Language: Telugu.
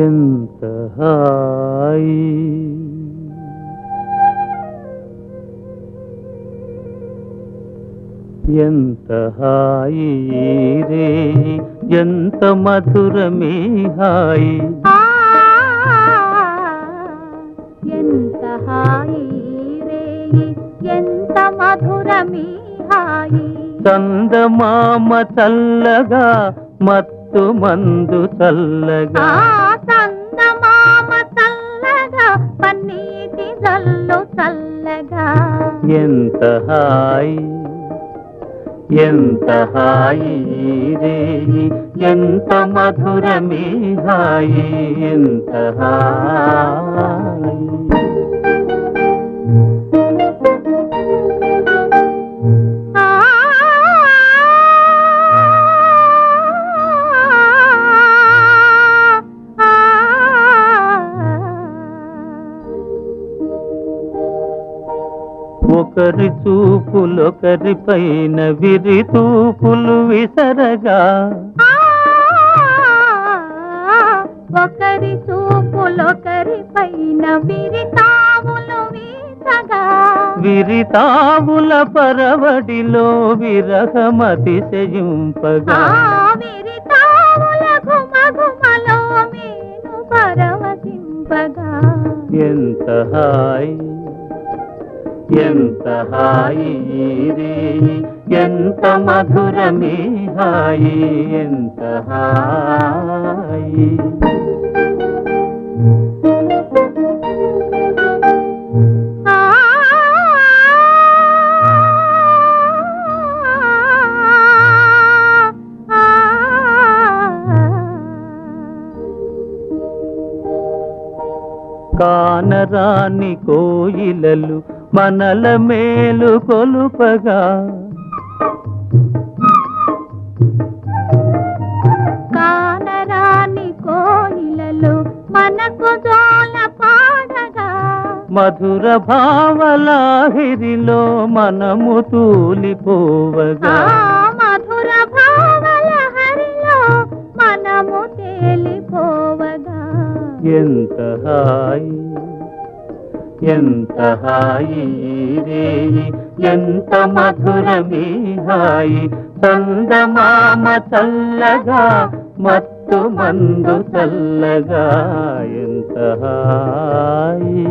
ఎంత హాయి ఎంత హాయి రే ఎంత మధురమే హాయి ఎంత హాయి రే ఎంత మధురమే హాయి చందమామ చల్లగా మత్తు మందు చల్లగా చందమామ చల్లగా పన్నీటి జల్లు చల్లగా ఎంత హాయి ఎంత హాయి రే ఎంత మధురమే హాయి ఎంత హాయి ఒకరి చూపులొకరి పైన విరి తూపులు విసరగా ఒకరి చూపులొకరి పైన విరితావులు వీసగా విరితావుల పరవడిలో విరహమతిశయింపగా విరితావుల ఘుమఘుమలో మేను పరవశింపగా ఎంత హాయి ఎంత హాయి రే ఎంత మధురమే హాయి ఎంత హాయి కానరాని కోయిలలు మనల మేలు కొలుపగా కానరాని కోయిలలు మనకు జోల పాడగా మధుర భావలాహిరిలో మనము తూలిపోవగా మధుర భావలహరిలో మనము తేలిపోవగా ఎంత హాయి ఎంత హాయి రే ఎంత మధురమే హాయి చందమామ చల్లగా మత్తు మందు చల్లగా ఎంత హాయి